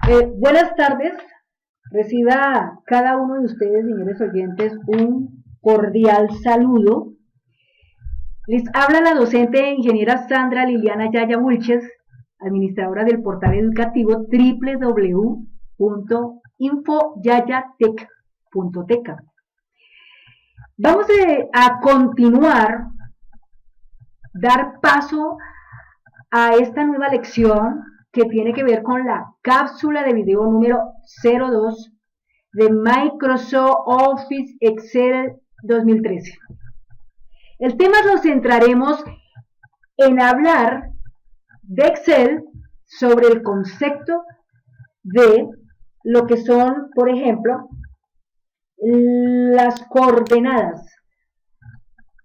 Buenas tardes, reciba cada uno de ustedes, señores oyentes, un cordial saludo. Les habla la docente e ingeniera Sandra Liliana Yaya Wilches, administradora del portal educativo www.infoyayatech.tk. Vamos a continuar, dar paso a esta nueva lección que tiene que ver con la cápsula de video número 02 de Microsoft Office Excel 2013. El tema nos centraremos en hablar de Excel sobre el concepto de lo que son, por ejemplo, las coordenadas.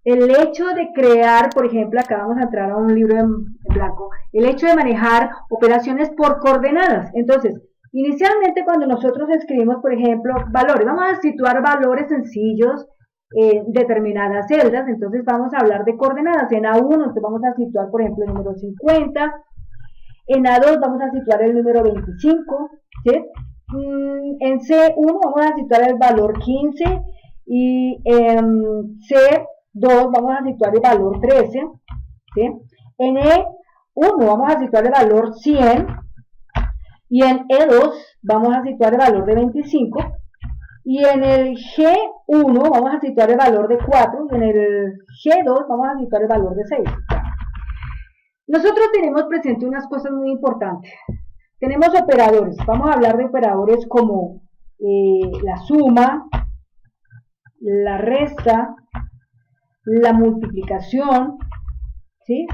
El hecho de crear, por ejemplo, acá vamos a entrar a un libro en blanco, el hecho de manejar operaciones por coordenadas. Entonces, inicialmente cuando nosotros escribimos, por ejemplo, valores, vamos a situar valores sencillos en determinadas celdas, entonces vamos a hablar de coordenadas. En A1 entonces vamos a situar, por ejemplo, el número 50, en A2 vamos a situar el número 25, ¿sí? En C1 vamos a situar el valor 15 y en C2 vamos a situar el valor 13, ¿sí? En E1 vamos a situar el valor 100 y en E2 vamos a situar el valor de 25 y en el G1 vamos a situar el valor de 4 y en el G2 vamos a situar el valor de 6. Nosotros tenemos presente unas cosas muy importantes. Tenemos operadores, vamos a hablar de operadores como la suma, la resta, la multiplicación, ¿sí?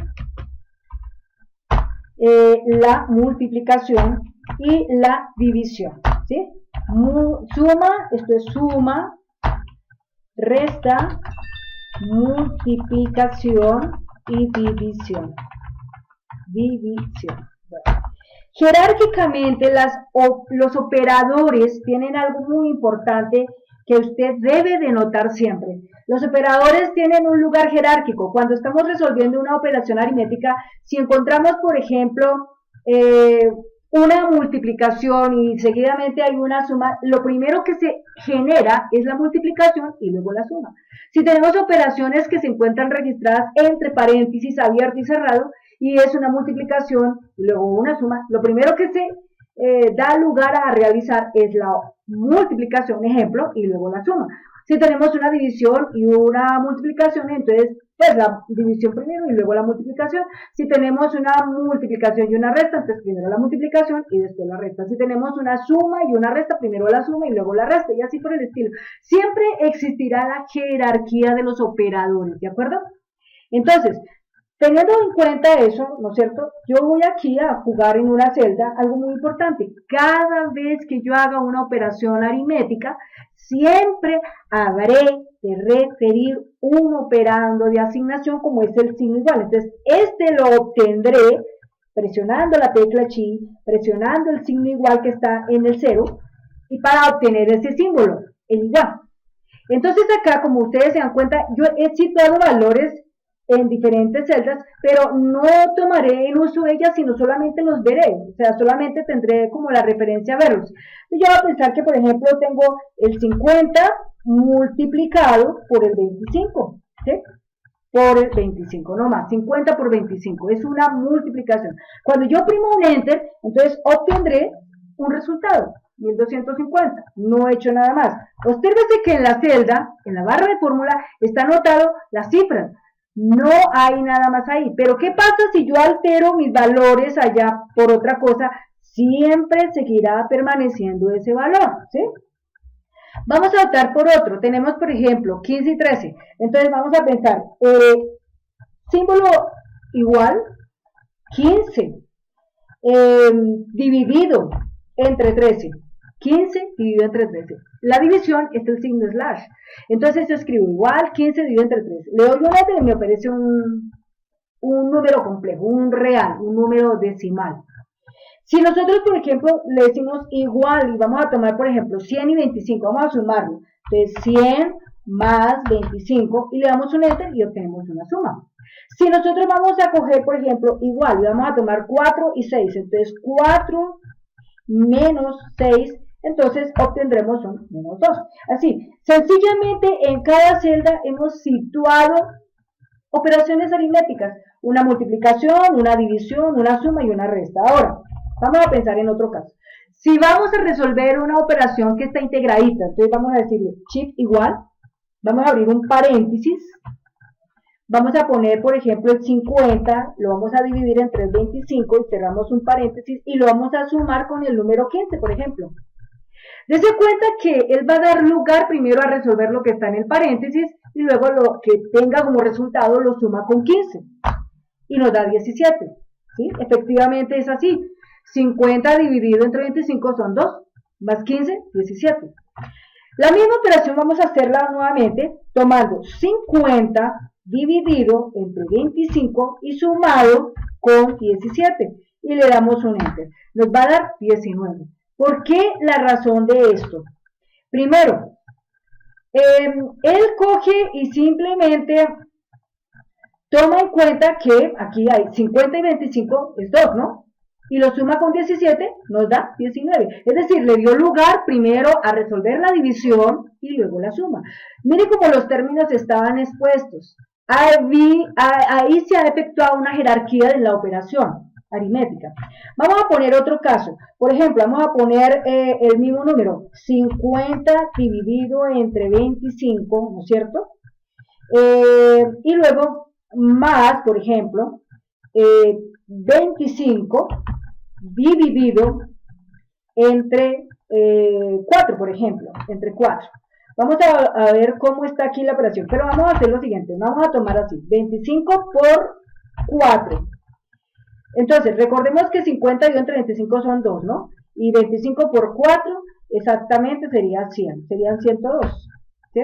La multiplicación y la división, ¿sí? Suma, esto es suma, resta, multiplicación y división. Bueno. Jerárquicamente los operadores tienen algo muy importante que usted debe de notar siempre. Los operadores tienen un lugar jerárquico. Cuando estamos resolviendo una operación aritmética, si encontramos, por ejemplo, una multiplicación y seguidamente hay una suma, lo primero que se genera es la multiplicación y luego la suma. Si tenemos operaciones que se encuentran registradas entre paréntesis abierto y cerrado, y es una multiplicación y luego una suma, lo primero que se da lugar a realizar es la multiplicación, ejemplo, y luego la suma. Si tenemos una división y una multiplicación, entonces pues la división primero y luego la multiplicación. Si tenemos una multiplicación y una resta, entonces primero la multiplicación y después la resta. Si tenemos una suma y una resta, primero la suma y luego la resta, y así por el estilo. Siempre existirá la jerarquía de los operadores, ¿de acuerdo? Entonces, teniendo en cuenta eso, ¿no es cierto? Yo voy aquí a jugar en una celda algo muy importante. Cada vez que yo haga una operación aritmética, siempre habré de referir un operando de asignación como es el signo igual. Entonces, este lo obtendré presionando la tecla chi, presionando el signo igual que está en el 0, y para obtener ese símbolo, el igual. Entonces acá, como ustedes se dan cuenta, yo he situado valores en diferentes celdas, pero no tomaré en uso ellas, sino solamente los veré, o sea, solamente tendré como la referencia a verlos. Yo voy a pensar que, por ejemplo, tengo el 50 multiplicado por el 25, ¿sí? Por el 25, no más, 50 por 25, es una multiplicación. Cuando yo oprimo un Enter, entonces obtendré un resultado, 1250, no he hecho nada más. Obsérvese que en la celda, en la barra de fórmula, está anotado las cifras. No hay nada más ahí. Pero ¿qué pasa si yo altero mis valores allá por otra cosa? Siempre seguirá permaneciendo ese valor, ¿sí? Vamos a optar por otro. Tenemos, por ejemplo, 15 y 13. Entonces vamos a pensar, símbolo igual, 15 dividido entre 13. 15 dividido entre 13. La división es el signo slash. Entonces yo escribo igual 15 dividido entre 13. Le doy un enter y me aparece un número complejo, un real, un número decimal. Si nosotros, por ejemplo, le decimos igual y vamos a tomar, por ejemplo, 100 y 25, vamos a sumarlo. Entonces 100 más 25 y le damos un enter y obtenemos una suma. Si nosotros vamos a coger, por ejemplo, igual y vamos a tomar 4 y 6, entonces 4 menos 6, entonces obtendremos un menos 2. Así, sencillamente en cada celda hemos situado operaciones aritméticas, una multiplicación, una división, una suma y una resta. Ahora, vamos a pensar en otro caso. Si vamos a resolver una operación que está integradita, entonces vamos a decirle shift igual, vamos a abrir un paréntesis, vamos a poner, por ejemplo, el 50, lo vamos a dividir entre el 25 y cerramos un paréntesis y lo vamos a sumar con el número 15, por ejemplo. Dese cuenta que él va a dar lugar primero a resolver lo que está en el paréntesis y luego lo que tenga como resultado lo suma con 15 y nos da 17. ¿Sí? Efectivamente es así. 50 dividido entre 25 son 2, más 15, 17. La misma operación vamos a hacerla nuevamente tomando 50 dividido entre 25 y sumado con 17 y le damos un enter. Nos va a dar 19. ¿Por qué la razón de esto? Primero, él coge y simplemente toma en cuenta que aquí hay 50 y 25 es 2, ¿no? Y lo suma con 17, nos da 19. Es decir, le dio lugar primero a resolver la división y luego la suma. Mire cómo los términos estaban expuestos. Ahí se ha efectuado una jerarquía de la operación aritmética. Vamos a poner otro caso. Por ejemplo, vamos a poner el mismo número, 50 dividido entre 25, ¿no es cierto? Y luego más, por ejemplo, 25 dividido entre 4, por ejemplo, entre 4. Vamos a ver cómo está aquí la operación, pero vamos a hacer lo siguiente, vamos a tomar así, 25 por 4. Entonces, recordemos que 50 dividido entre 25 son 2, ¿no? Y 25 por 4 exactamente sería 100, serían 102, ¿sí?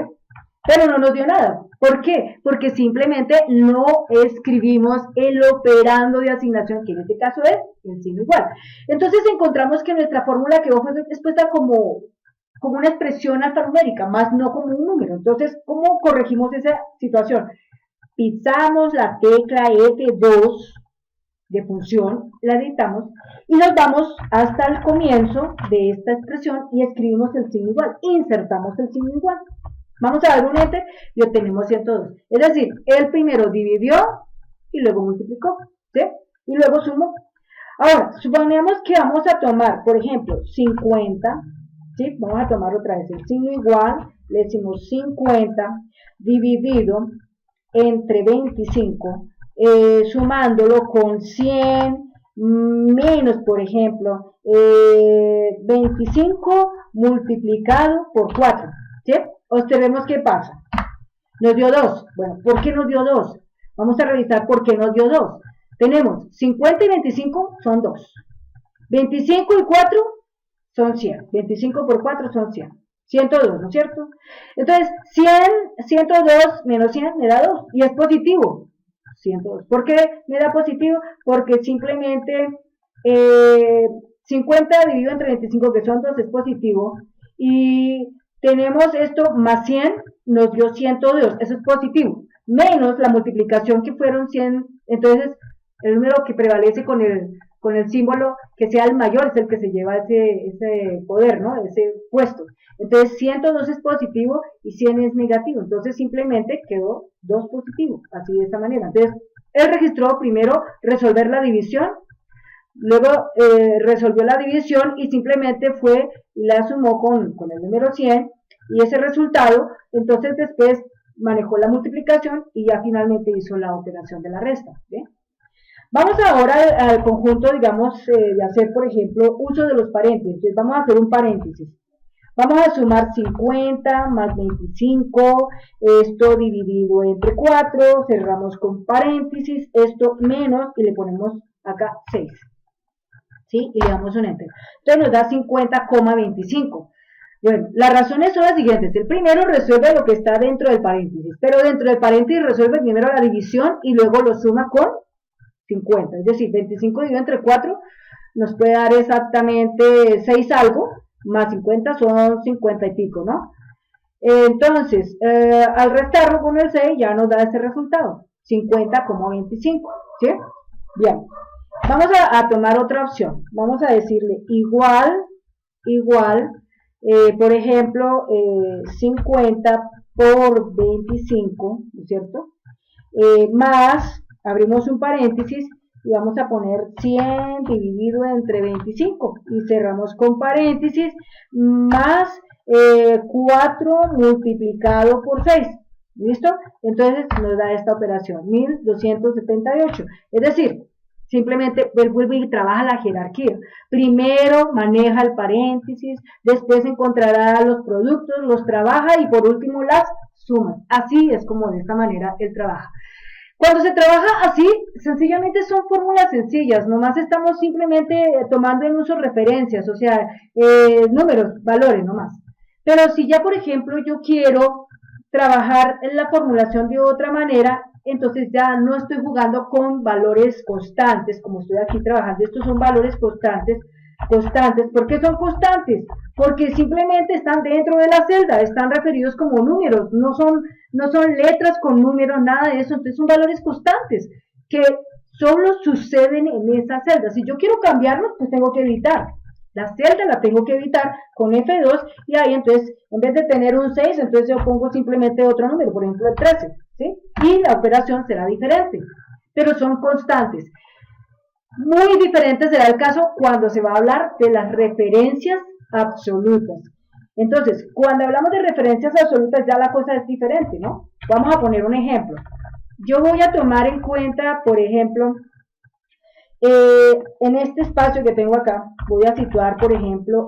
Pero no nos dio nada. ¿Por qué? Porque simplemente no escribimos el operando de asignación, que en este caso es el signo igual. Entonces encontramos que nuestra fórmula quedó expuesta como una expresión alfanumérica, más no como un número. Entonces, ¿cómo corregimos esa situación? Pisamos la tecla F2 de función, la editamos y nos vamos hasta el comienzo de esta expresión y escribimos el signo igual, insertamos el signo igual. Vamos a dar un enter y obtenemos 102. Es decir, él primero dividió y luego multiplicó, ¿sí? Y luego sumó. Ahora, suponemos que vamos a tomar, por ejemplo, 50, ¿sí? Vamos a tomar otra vez el signo igual, le decimos 50 dividido entre 25, sumándolo con 100 menos, por ejemplo, 25 multiplicado por 4, ¿sí? Observemos qué pasa. Nos dio 2. Bueno, ¿por qué nos dio 2? Vamos a revisar por qué nos dio 2. Tenemos 50 y 25 son 2. 25 y 4 son 100. 25 por 4 son 100. 102, ¿no es cierto? Entonces, 102 menos 100 me da 2. Y es positivo. 102. ¿Por qué me da positivo? Porque simplemente 50 dividido entre 25, que son 2, es positivo. Y tenemos esto más 100, nos dio 102, eso es positivo, menos la multiplicación que fueron 100, entonces el número que prevalece con el símbolo que sea el mayor es el que se lleva ese poder, ¿no? Ese puesto. Entonces 102 es positivo y 100 es negativo, entonces simplemente quedó 2 positivo, así de esta manera. Entonces él registró primero resolver la división, luego resolvió la división y simplemente fue y la sumó con el número 100 y ese resultado, entonces después manejó la multiplicación y ya finalmente hizo la operación de la resta. ¿Sí? Vamos ahora al conjunto, digamos, de hacer, por ejemplo, uso de los paréntesis. Entonces vamos a hacer un paréntesis. Vamos a sumar 50 más 25, esto dividido entre 4, cerramos con paréntesis, esto menos y le ponemos acá 6. ¿Sí? Y le damos un enter. Entonces nos da 50,25. Bueno, las razones son las siguientes. El primero resuelve lo que está dentro del paréntesis, pero dentro del paréntesis resuelve primero la división y luego lo suma con 50. Es decir, 25 dividido entre 4 nos puede dar exactamente 6 algo, más 50 son 50 y pico, ¿no? Entonces, al restarlo con el 6 ya nos da ese resultado, 50,25, ¿sí? Bien. Vamos a tomar otra opción. Vamos a decirle igual, por ejemplo, 50 por 25, ¿no es cierto? Más, abrimos un paréntesis y vamos a poner 100 dividido entre 25 y cerramos con paréntesis más 4 multiplicado por 6. ¿Listo? Entonces nos da esta operación, 1278. Es decir, simplemente él vuelve y trabaja la jerarquía. Primero maneja el paréntesis, después encontrará los productos, los trabaja y por último las sumas. Así es como de esta manera él trabaja. Cuando se trabaja así, sencillamente son fórmulas sencillas, nomás estamos simplemente tomando en uso referencias, o sea, números, valores nomás. Pero si ya, por ejemplo, yo quiero trabajar en la formulación de otra manera, entonces ya no estoy jugando con valores constantes, como estoy aquí trabajando, estos son valores constantes. ¿Por qué son constantes? Porque simplemente están dentro de la celda, están referidos como números, no son letras con números, nada de eso, entonces son valores constantes que solo suceden en esa celda. Si yo quiero cambiarlos, pues tengo que editar. La celda la tengo que editar con F2 y ahí entonces, en vez de tener un 6, entonces yo pongo simplemente otro número, por ejemplo el 13, ¿sí? Y la operación será diferente, pero son constantes. Muy diferente será el caso cuando se va a hablar de las referencias absolutas. Entonces, cuando hablamos de referencias absolutas ya la cosa es diferente, ¿no? Vamos a poner un ejemplo. Yo voy a tomar en cuenta, por ejemplo, en este espacio que tengo acá, voy a situar, por ejemplo,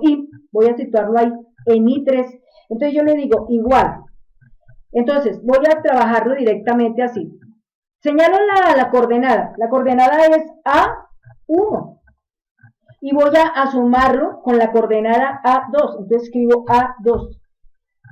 voy a situarlo ahí en I3. Entonces yo le digo igual. Entonces, voy a trabajarlo directamente así. Señalo la coordenada. La coordenada es A1. Y voy a sumarlo con la coordenada A2. Entonces escribo A2.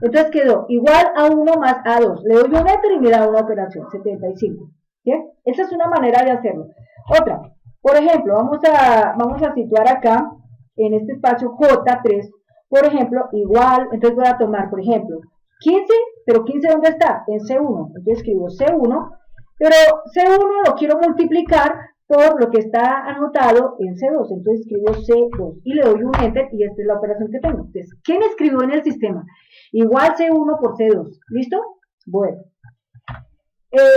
Entonces quedó igual a 1 más A2. Le doy un enter y me da una operación, 75. ¿Bien? Esa es una manera de hacerlo. Otra, por ejemplo, vamos a situar acá, en este espacio J3, por ejemplo, igual, entonces voy a tomar, por ejemplo, 15, pero 15 ¿dónde está? En C1. Entonces escribo C1, pero C1 lo quiero multiplicar por lo que está anotado en C2, entonces escribo C2 y le doy un enter y esta es la operación que tengo. Entonces, ¿qué me escribió en el sistema? Igual C1 por C2, ¿listo? Bueno,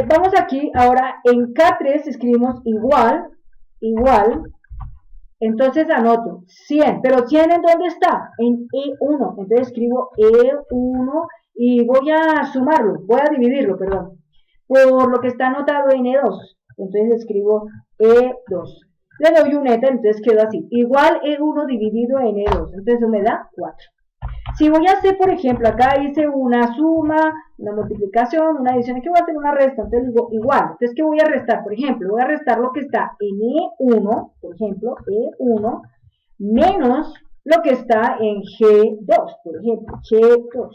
vamos aquí, ahora en K3 escribimos igual, entonces anoto 100, pero 100 ¿en dónde está? En E1, entonces escribo E1 y voy a sumarlo, voy a dividirlo, perdón, por lo que está anotado en E2, entonces escribo E2, le doy un enter, entonces quedó así, igual E1 dividido en E2, entonces eso me da 4. Si voy a hacer, por ejemplo, acá hice una suma, una multiplicación, una adición, aquí voy a hacer una resta, entonces digo igual, entonces ¿qué voy a restar? Por ejemplo, voy a restar lo que está en E1, por ejemplo, E1, menos lo que está en G2, por ejemplo, G2.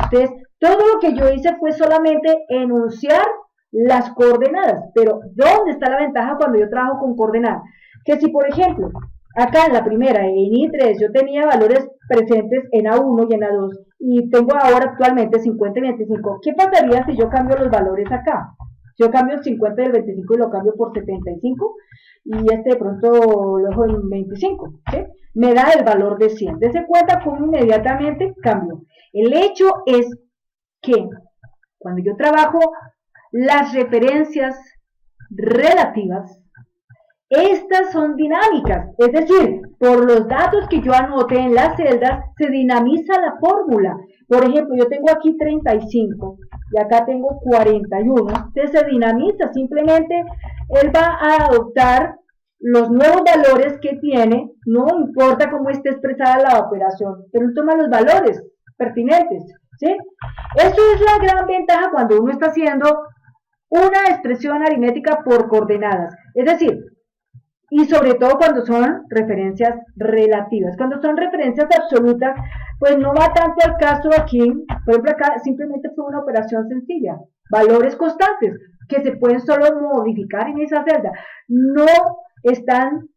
Entonces, todo lo que yo hice fue solamente enunciar las coordenadas, pero ¿dónde está la ventaja cuando yo trabajo con coordenadas? Que si, por ejemplo, acá en la primera, en I3, yo tenía valores presentes en A1 y en A2, y tengo ahora actualmente 50 y 25. ¿Qué pasaría si yo cambio los valores acá? Yo cambio el 50 y el 25 y lo cambio por 75, y de pronto lo dejo en 25, ¿sí? Me da el valor de 100. Dese cuenta cómo inmediatamente cambio. El hecho es que cuando yo trabajo las referencias relativas, estas son dinámicas, es decir, por los datos que yo anote en las celdas, se dinamiza la fórmula. Por ejemplo, yo tengo aquí 35 y acá tengo 41, entonces se dinamiza, simplemente él va a adoptar los nuevos valores que tiene, no importa cómo esté expresada la operación, pero él toma los valores pertinentes, ¿sí? Eso es la gran ventaja cuando uno está haciendo una expresión aritmética por coordenadas, es decir, y sobre todo cuando son referencias relativas. Cuando son referencias absolutas, pues no va tanto al caso aquí, por ejemplo acá simplemente fue una operación sencilla, valores constantes, que se pueden solo modificar en esa celda, no están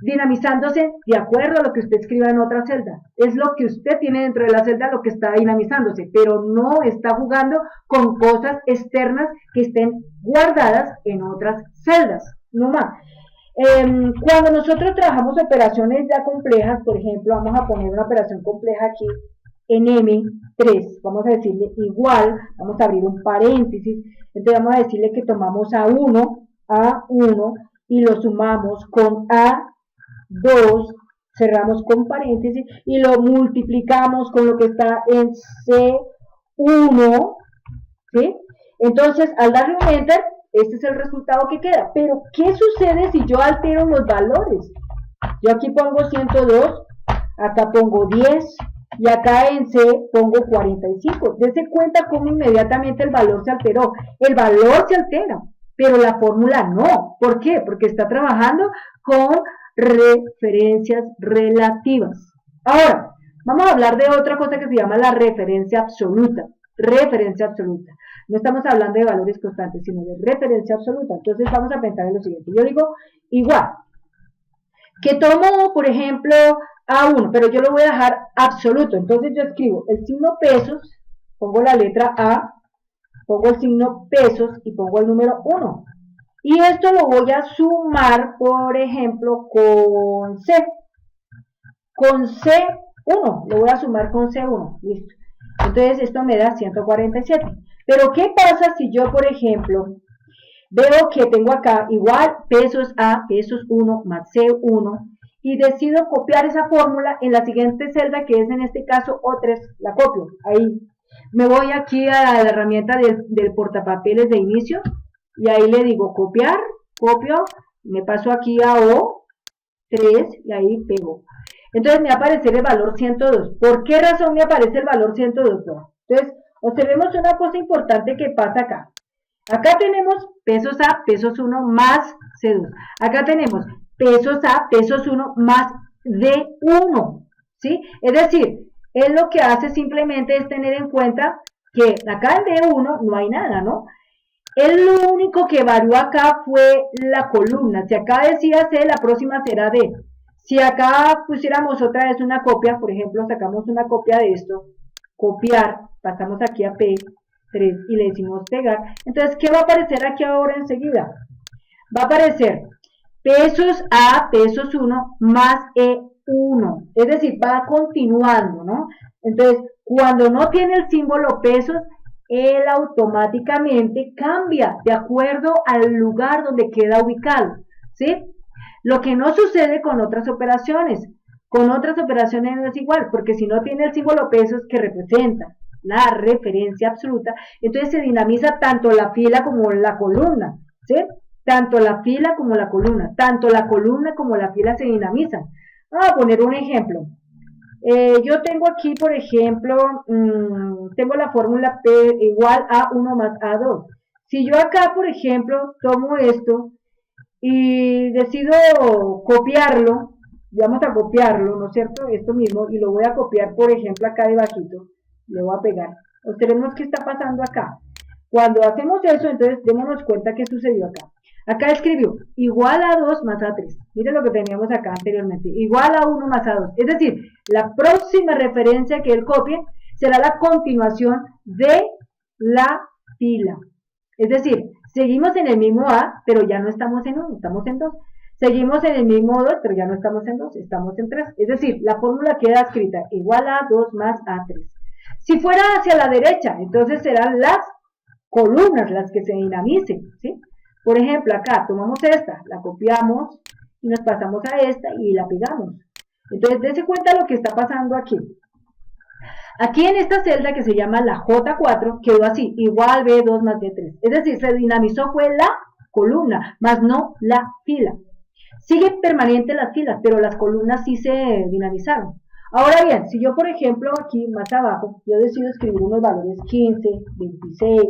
dinamizándose de acuerdo a lo que usted escriba en otra celda, es lo que usted tiene dentro de la celda lo que está dinamizándose, pero no está jugando con cosas externas que estén guardadas en otras celdas, no más. Cuando nosotros trabajamos operaciones ya complejas, por ejemplo, vamos a poner una operación compleja aquí en M3, vamos a decirle igual, vamos a abrir un paréntesis, entonces vamos a decirle que tomamos A1 y lo sumamos con A2, cerramos con paréntesis y lo multiplicamos con lo que está en C1, ¿sí? Entonces, al darle un enter, este es el resultado que queda. Pero, ¿qué sucede si yo altero los valores? Yo aquí pongo 102, acá pongo 10 y acá en C pongo 45. Dese cuenta cómo inmediatamente el valor se alteró. El valor se altera, pero la fórmula no. ¿Por qué? Porque está trabajando con referencias relativas. Ahora, vamos a hablar de otra cosa que se llama la referencia absoluta. Referencia absoluta. No estamos hablando de valores constantes, sino de referencia absoluta. Entonces vamos a pensar en lo siguiente. Yo digo igual, que tomo, por ejemplo, A1, pero yo lo voy a dejar absoluto. Entonces yo escribo el signo pesos, pongo la letra A, pongo el signo pesos y pongo el número 1. Y esto lo voy a sumar, por ejemplo, con C. Con C1, lo voy a sumar con C1. Listo. Entonces esto me da 147. Pero ¿qué pasa si yo, por ejemplo, veo que tengo acá igual pesos A, pesos 1 más C1 y decido copiar esa fórmula en la siguiente celda que es en este caso O3, la copio, ahí. Me voy aquí a la herramienta del portapapeles de inicio y ahí le digo copiar, copio, me paso aquí a O3 y ahí pego. Entonces me va a aparecer el valor 102. ¿Por qué razón me aparece el valor 102? Entonces, observemos una cosa importante que pasa acá. Acá tenemos pesos A, pesos 1 más C2. Acá tenemos pesos A, pesos 1 más D1. ¿Sí? Es decir, él lo que hace simplemente es tener en cuenta que acá en D1 no hay nada, ¿no? Él lo único que varió acá fue la columna. Si acá decía C, la próxima será D. Si acá pusiéramos otra vez una copia, por ejemplo, sacamos una copia de esto, copiar, pasamos aquí a P3 y le decimos pegar. Entonces, ¿qué va a aparecer aquí ahora enseguida? Va a aparecer pesos A, pesos 1 más E1. Es decir, va continuando, ¿no? Entonces, cuando no tiene el símbolo pesos, él automáticamente cambia de acuerdo al lugar donde queda ubicado, ¿sí? Lo que no sucede con otras operaciones. Con otras operaciones no es igual, porque si no tiene el símbolo pesos que representa la referencia absoluta, entonces se dinamiza tanto la fila como la columna, ¿sí? Tanto la fila como la columna, tanto la columna como la fila se dinamizan. Vamos a poner un ejemplo. Yo tengo aquí, por ejemplo, tengo la fórmula P igual a 1 más A2. Si yo acá, por ejemplo, tomo esto y decido copiarlo, vamos a copiarlo, ¿no es cierto? Esto mismo, y lo voy a copiar, por ejemplo, acá debajito, le voy a pegar. Observemos qué está pasando acá. Cuando hacemos eso, entonces démonos cuenta qué sucedió acá. Acá escribió igual a 2 más A3. Miren lo que teníamos acá anteriormente. Igual a 1 más A2. Es decir, la próxima referencia que él copie será la continuación de la fila. Es decir, seguimos en el mismo A, pero ya no estamos en 1, estamos en 2. Seguimos en el mismo 2, pero ya no estamos en 2, estamos en 3. Es decir, la fórmula queda escrita igual a 2 más A3. Si fuera hacia la derecha, entonces serán las columnas las que se dinamicen, ¿sí? Por ejemplo, acá tomamos esta, la copiamos y nos pasamos a esta y la pegamos. Entonces, dése cuenta lo que está pasando aquí. Aquí en esta celda que se llama la J4 quedó así, igual B2 más B3. Es decir, se dinamizó fue la columna, más no la fila. Sigue permanente las filas, pero las columnas sí se dinamizaron. Ahora bien, si yo, por ejemplo, aquí más abajo, yo decido escribir unos valores 15, 26,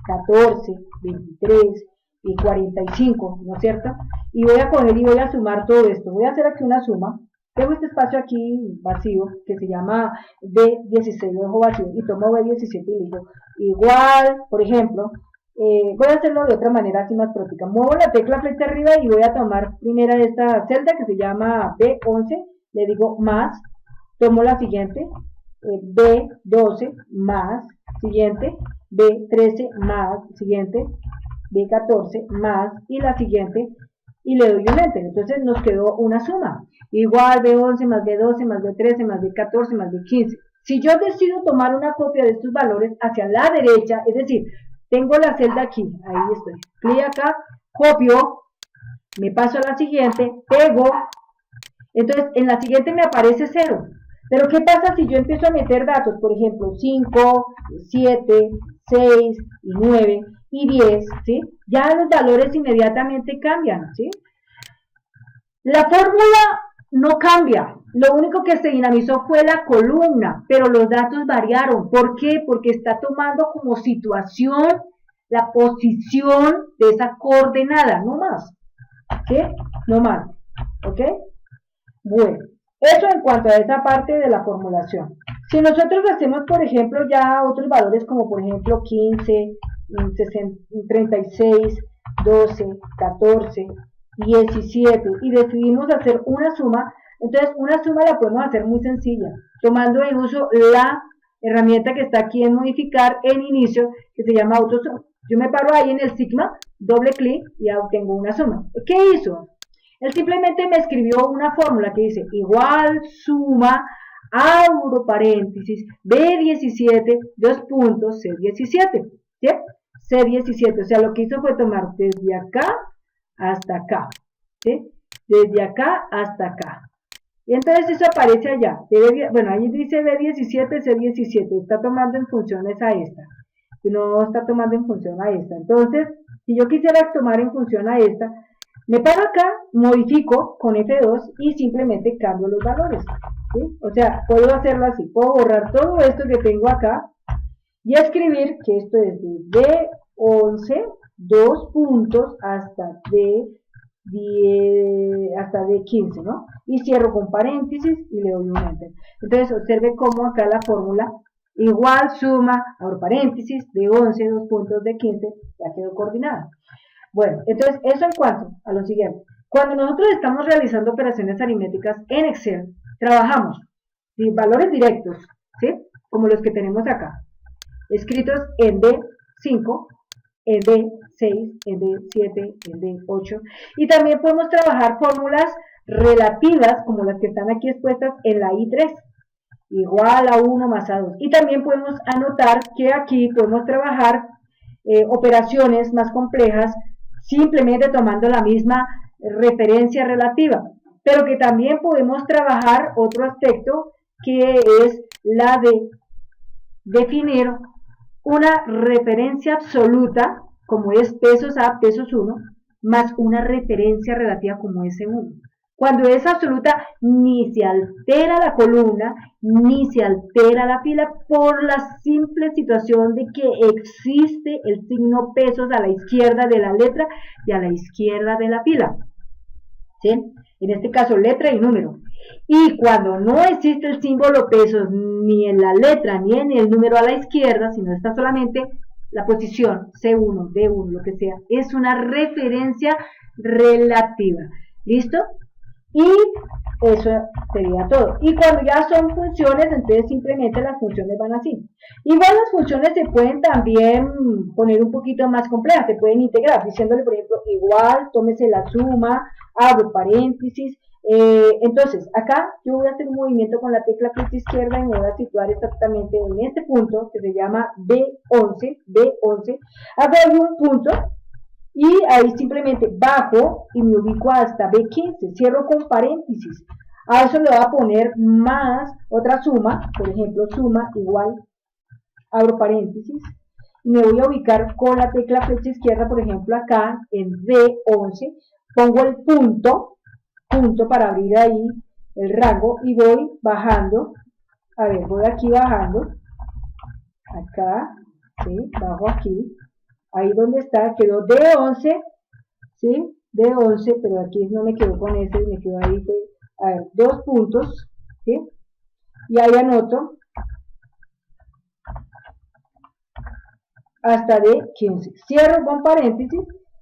14, 23 y 45, ¿no es cierto? Y voy a coger y voy a sumar todo esto. Voy a hacer aquí una suma. Tengo este espacio aquí vacío que se llama B16, lo dejo vacío, y tomo B17 y digo igual, por ejemplo, voy a hacerlo de otra manera así más práctica. Muevo la tecla flecha arriba y voy a tomar primero esta celda que se llama B11, le digo más, tomo la siguiente, B12 más, siguiente, B13 más, siguiente, B14 más, y la siguiente, y le doy un enter. Entonces nos quedó una suma. Igual B11 más B12 más B13 más B14 más B15. Si yo decido tomar una copia de estos valores hacia la derecha, es decir, tengo la celda aquí, ahí estoy, clic acá, copio, me paso a la siguiente, pego, entonces en la siguiente me aparece 0. Pero ¿qué pasa si yo empiezo a meter datos? Por ejemplo, 5, 7, 6, 9 y 10, ¿sí? Ya los valores inmediatamente cambian, ¿sí? La fórmula no cambia, lo único que se dinamizó fue la columna, pero los datos variaron. ¿Por qué? Porque está tomando como situación la posición de esa coordenada, no más. ¿Sí? No más. ¿Ok? Bueno, eso en cuanto a esa parte de la formulación. Si nosotros hacemos, por ejemplo, ya otros valores como por ejemplo 15, 36, 12, 14, 17 y decidimos hacer una suma, entonces una suma la podemos hacer muy sencilla, tomando en uso la herramienta que está aquí en modificar en inicio, que se llama autosuma. Yo me paro ahí en el sigma, doble clic y ya obtengo una suma. ¿Qué hizo? Él simplemente me escribió una fórmula que dice igual suma, abro paréntesis, B17, dos puntos, C17, ¿sí? C17, o sea, lo que hizo fue tomar desde acá hasta acá, ¿sí? Desde acá hasta acá. Y entonces eso aparece allá. Bueno, ahí dice B17, C17, está tomando en funciones a esta. No está tomando en función a esta. Entonces, si yo quisiera tomar en función a esta, me paro acá, modifico con F2 y simplemente cambio los valores, ¿sí? O sea, puedo hacerlo así, puedo borrar todo esto que tengo acá y escribir que esto es de D11, dos puntos hasta D15, ¿no? Y cierro con paréntesis y le doy un enter. Entonces, observe cómo acá la fórmula igual suma, abro paréntesis, D11, dos puntos, D15, ya quedó coordinada. Bueno, entonces eso en cuanto a lo siguiente. Cuando nosotros estamos realizando operaciones aritméticas en Excel, trabajamos valores directos, ¿sí? Como los que tenemos acá, escritos en D5, en D6, en D7, en D8, y también podemos trabajar fórmulas relativas, como las que están aquí expuestas en la I3, igual a 1 más a 2. Y también podemos anotar que aquí podemos trabajar operaciones más complejas simplemente tomando la misma referencia relativa, pero que también podemos trabajar otro aspecto que es la de definir una referencia absoluta como es pesos A, pesos 1, más una referencia relativa como S1. Cuando es absoluta, ni se altera la columna, ni se altera la fila por la simple situación de que existe el signo pesos a la izquierda de la letra y a la izquierda de la fila, ¿sí? En este caso, letra y número. Y cuando no existe el símbolo pesos ni en la letra ni en el número a la izquierda, sino está solamente la posición C1, D1, lo que sea, es una referencia relativa. ¿Listo? Y eso sería todo. Y cuando ya son funciones, entonces simplemente las funciones van así. Igual las funciones se pueden también poner un poquito más complejas, se pueden integrar, diciéndole, por ejemplo, igual, tómese la suma, abro paréntesis. Entonces, acá yo voy a hacer un movimiento con la tecla flecha izquierda y me voy a situar exactamente en este punto que se llama B11. Hago ahí un punto. Y ahí simplemente bajo y me ubico hasta B15, cierro con paréntesis. A eso le voy a poner más otra suma, por ejemplo, suma igual, abro paréntesis, y me voy a ubicar con la tecla flecha izquierda, por ejemplo, acá en D11, pongo el punto para abrir ahí el rango y voy bajando, a ver, voy aquí bajando, acá, ¿sí? Bajo aquí. Ahí donde está, quedó D11, ¿sí? D11, pero aquí no me quedó con ese, me quedó ahí, a ver, dos puntos, ¿sí? Y ahí anoto hasta D15. Cierro con paréntesis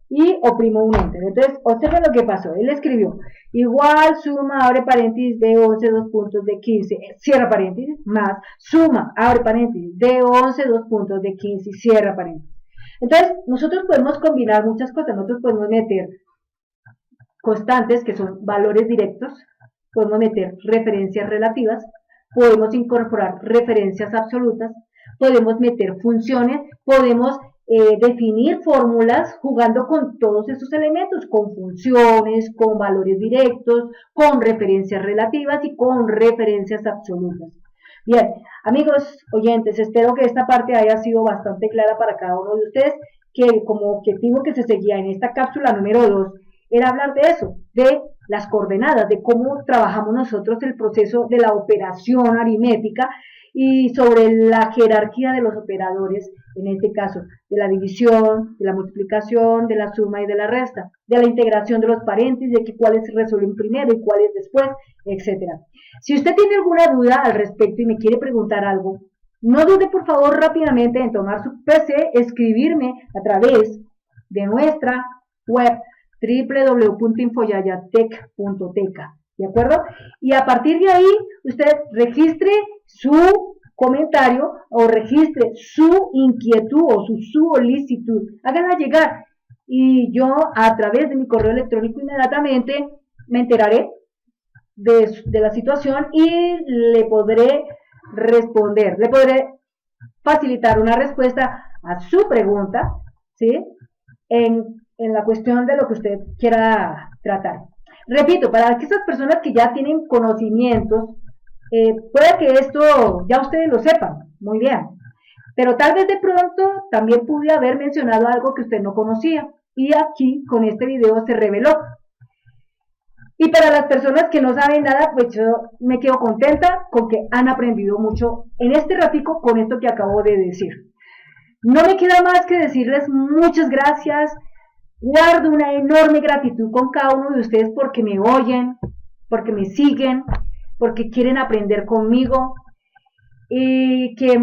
y oprimo un enter. Entonces, observen lo que pasó. Él escribió igual suma, abre paréntesis, D11, dos puntos, D15, cierra paréntesis, más suma, abre paréntesis, D11, dos puntos, D15, cierra paréntesis. Entonces, nosotros podemos combinar muchas cosas, nosotros podemos meter constantes, que son valores directos, podemos meter referencias relativas, podemos incorporar referencias absolutas, podemos meter funciones, podemos definir fórmulas jugando con todos esos elementos, con funciones, con valores directos, con referencias relativas y con referencias absolutas. Bien, amigos oyentes, espero que esta parte haya sido bastante clara para cada uno de ustedes, que como objetivo que se seguía en esta cápsula número 2 era hablar de eso, de las coordenadas, de cómo trabajamos nosotros el proceso de la operación aritmética y sobre la jerarquía de los operadores, en este caso, de la división, de la multiplicación, de la suma y de la resta, de la integración de los paréntesis, de que cuáles se resuelven primero y cuáles después, etcétera. Si usted tiene alguna duda al respecto y me quiere preguntar algo, no dude por favor rápidamente en tomar su PC, escribirme a través de nuestra web www.infoyayatech.tk, ¿de acuerdo? Y a partir de ahí usted registre su comentario o registre su inquietud o su solicitud, háganla llegar y yo a través de mi correo electrónico inmediatamente me enteraré de la situación y le podré responder, le podré facilitar una respuesta a su pregunta, ¿sí? En la cuestión de lo que usted quiera tratar. Repito, para esas personas que ya tienen conocimientos, puede que esto ya ustedes lo sepan, muy bien, pero tal vez de pronto también pude haber mencionado algo que usted no conocía, y aquí con este video se reveló. Y para las personas que no saben nada, pues yo me quedo contenta con que han aprendido mucho en este ratico con esto que acabo de decir. No me queda más que decirles muchas gracias. Guardo una enorme gratitud con cada uno de ustedes porque me oyen, porque me siguen, porque quieren aprender conmigo y que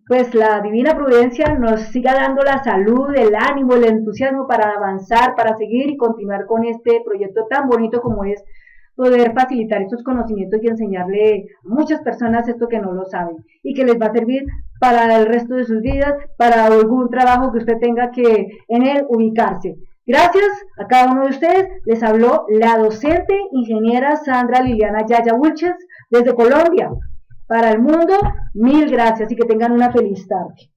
pues la divina providencia nos siga dando la salud, el ánimo, el entusiasmo para avanzar, para seguir y continuar con este proyecto tan bonito como es poder facilitar estos conocimientos y enseñarle a muchas personas esto que no lo saben y que les va a servir para el resto de sus vidas, para algún trabajo que usted tenga que en él ubicarse. Gracias a cada uno de ustedes. Les habló la docente ingeniera Sandra Liliana Yaya Wilches desde Colombia. Para el mundo, mil gracias y que tengan una feliz tarde.